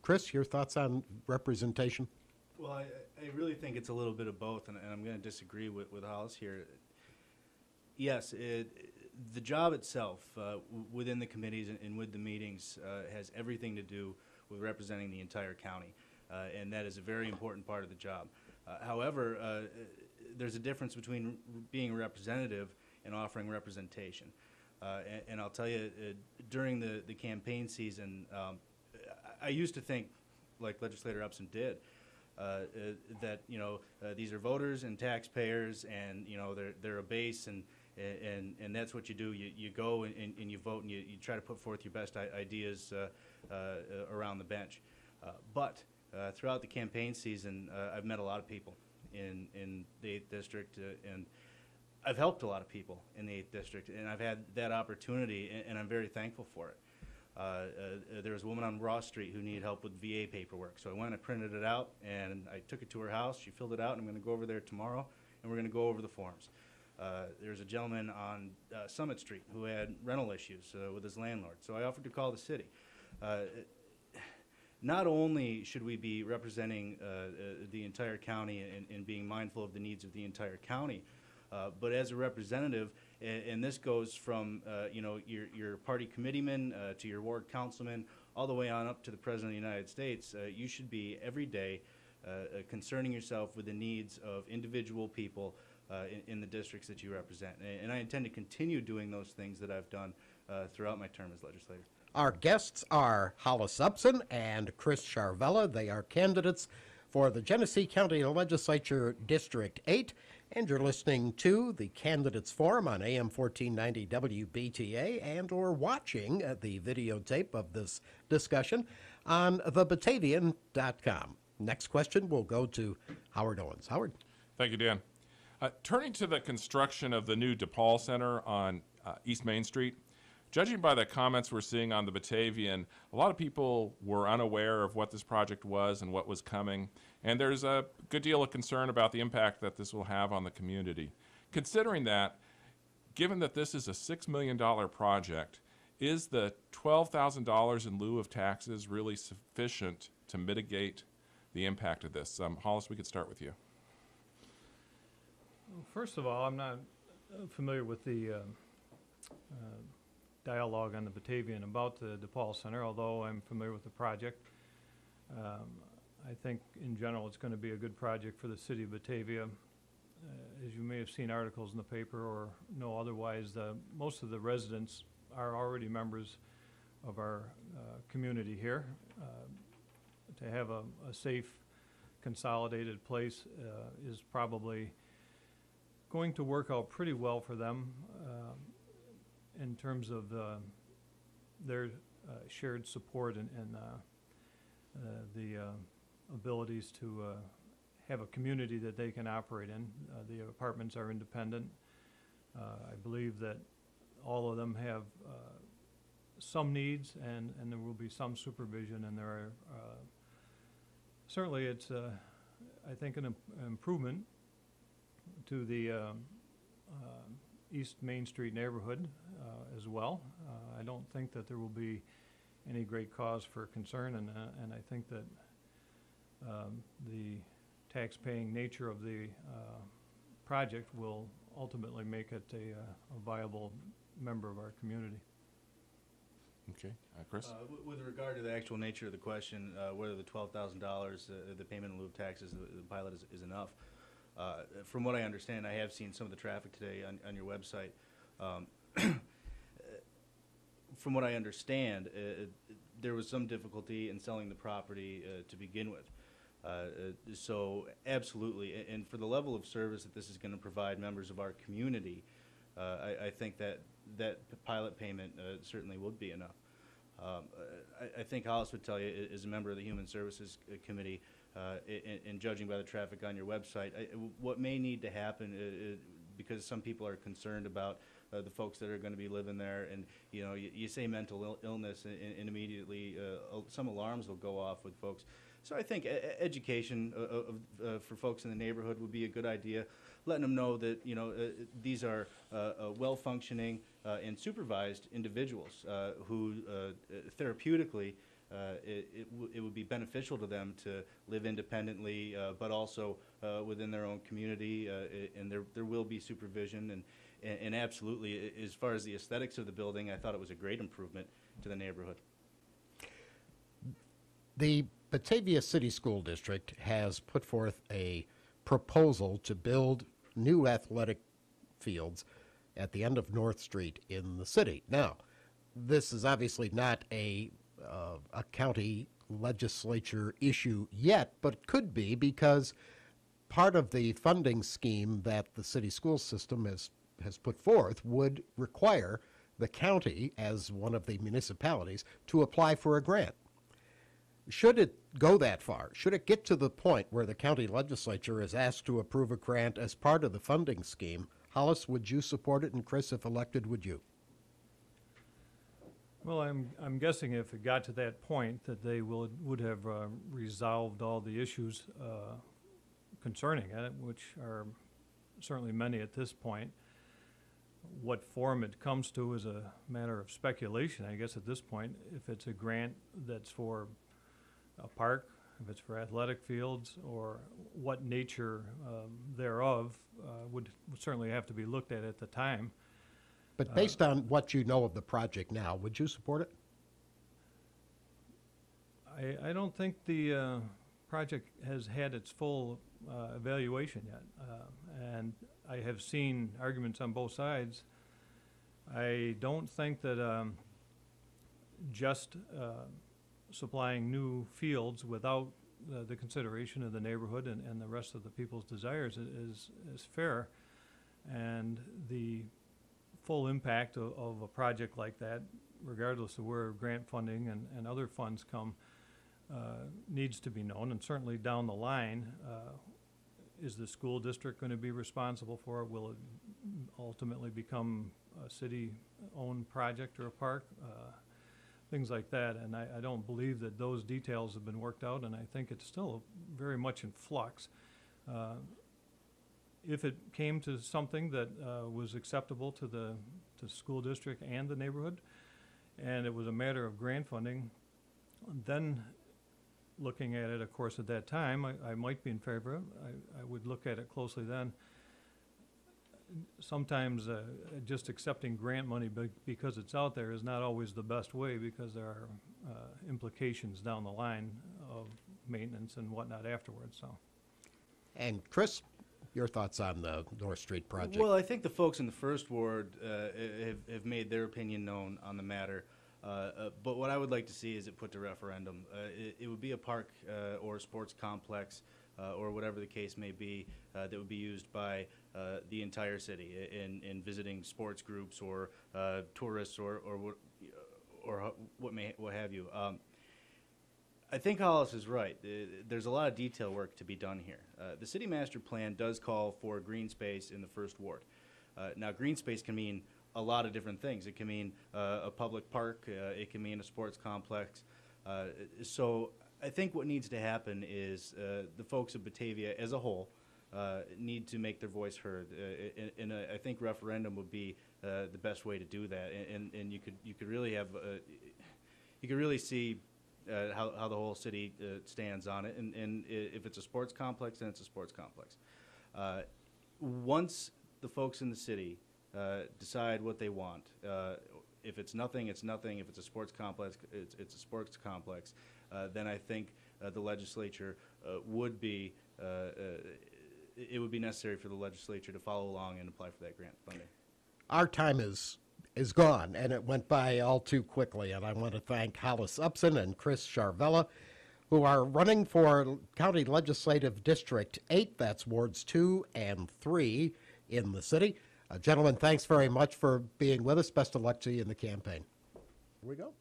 Chris, your thoughts on representation? Well, I really think it's a little bit of both, and I'm going to disagree with Hollis here. Yes, the job itself within the committees and with the meetings has everything to do with representing the entire county, and that is a very important part of the job. However, there's a difference between being a representative and offering representation. And I'll tell you, during the campaign season, I used to think, like Legislator Upson did, that these are voters and taxpayers, and they're a base, and that's what you do. You go and you vote, and you try to put forth your best ideas around the bench. But throughout the campaign season, I've met a lot of people in the 8th District, and I've helped a lot of people in the 8th District, and I've had that opportunity, and I'm very thankful for it. There was a woman on Ross Street who needed help with VA paperwork, so I went and printed it out, and I took it to her house. She filled it out, and I'm going to go over there tomorrow, and we're going to go over the forms. There's a gentleman on Summit Street who had rental issues with his landlord, so I offered to call the city. Not only should we be representing the entire county and being mindful of the needs of the entire county, but as a representative, and this goes from your party committeeman to your ward councilman, all the way on up to the President of the United States, you should be every day concerning yourself with the needs of individual people in the districts that you represent. And I intend to continue doing those things that I've done throughout my term as legislator. Our guests are Hollis Upson and Chris Charvella. They are candidates for the Genesee County Legislature District 8, and you're listening to the Candidates Forum on AM 1490 WBTA and or watching the videotape of this discussion on thebatavian.com. Next question will go to Howard Owens. Howard. Thank you, Dan. Turning to the construction of the new DePaul Center on East Main Street, judging by the comments we're seeing on the Batavian, a lot of people were unaware of what this project was and what was coming, and there's a good deal of concern about the impact that this will have on the community. Considering that, given that this is a $6 million project, is the $12,000 in lieu of taxes really sufficient to mitigate the impact of this? Hollis, we could start with you. Well, first of all, I'm not familiar with the dialogue on the Batavian about the DePaul Center, although I'm familiar with the project. I think in general it's going to be a good project for the city of Batavia. As you may have seen articles in the paper or know otherwise, most of the residents are already members of our community here. To have a safe, consolidated place is probably going to work out pretty well for them in terms of their shared support and the abilities to have a community that they can operate in. The apartments are independent. I believe that all of them have some needs, and there will be some supervision, and there are certainly it's I think an improvement to the East Main Street neighborhood as well. I don't think that there will be any great cause for concern, and I think that the tax-paying nature of the project will ultimately make it a viable member of our community. Okay, Chris? With regard to the actual nature of the question, whether the $12,000, the payment in lieu of taxes, the pilot is enough. From what I understand, I have seen some of the traffic today on your website. From what I understand, there was some difficulty in selling the property to begin with. So absolutely, and for the level of service that this is going to provide members of our community, I think that pilot payment certainly would be enough. I think Hollis would tell you, as a member of the Human Services Committee, and judging by the traffic on your website, what may need to happen, because some people are concerned about the folks that are going to be living there, and you say mental illness, and immediately some alarms will go off with folks. So I think education for folks in the neighborhood would be a good idea, letting them know that these are well-functioning and supervised individuals who therapeutically it would be beneficial to them to live independently, but also within their own community, and there will be supervision, and absolutely, as far as the aesthetics of the building, I thought it was a great improvement to the neighborhood. The Batavia City School District has put forth a proposal to build new athletic fields at the end of North Street in the city. Now, this is obviously not a county legislature issue yet, but it could be, because part of the funding scheme that the city school system has put forth would require the county, as one of the municipalities, to apply for a grant. Should it go that far, should it get to the point where the county legislature is asked to approve a grant as part of the funding scheme, Hollis, would you support it? And Chris, if elected, would you? Well, I'm guessing if it got to that point that they would have resolved all the issues concerning it, which are certainly many at this point. What form it comes to is a matter of speculation, I guess, at this point. If it's a grant that's for a park, if it's for athletic fields, or what nature thereof would certainly have to be looked at the time. But based on what you know of the project now, would you support it? I don't think the project has had its full evaluation yet. And I have seen arguments on both sides. I don't think that just supplying new fields without the consideration of the neighborhood and the rest of the people's desires is fair. And the full impact of a project like that, regardless of where grant funding and other funds come, needs to be known. And certainly down the line, is the school district going to be responsible for it? Will it ultimately become a city-owned project or a park? Things like that. And I don't believe that those details have been worked out, and I think it's still very much in flux. If it came to something that was acceptable to the school district and the neighborhood, and it was a matter of grant funding, then looking at it, of course, at that time, I might be in favor of it. I would look at it closely then. Sometimes just accepting grant money because it's out there is not always the best way, because there are implications down the line of maintenance and whatnot afterwards. So. And Chris, your thoughts on the North Street project? Well, I think the folks in the first ward have made their opinion known on the matter. But what I would like to see is it put to referendum. It would be a park or a sports complex or whatever the case may be that would be used by the entire city in visiting sports groups or tourists or what have you. I think Hollis is right. There's a lot of detail work to be done here. The city master plan does call for green space in the first ward. Now, green space can mean a lot of different things. It can mean a public park. It can mean a sports complex. So I think what needs to happen is the folks of Batavia as a whole need to make their voice heard. And I think referendum would be the best way to do that. And you could really have you could really see how the whole city stands on it. And if it's a sports complex, then it's a sports complex. Once the folks in the city decide what they want, if it's nothing, it's nothing. If it's a sports complex, it's a sports complex. Then I think the legislature would be it would be necessary for the legislature to follow along and apply for that grant funding. Our time is gone, and it went by all too quickly, and I want to thank Hollis Upson and Chris Charvella, who are running for County Legislative District 8, that's Wards 2 and 3 in the city. Gentlemen, thanks very much for being with us. Best of luck to you in the campaign. Here we go.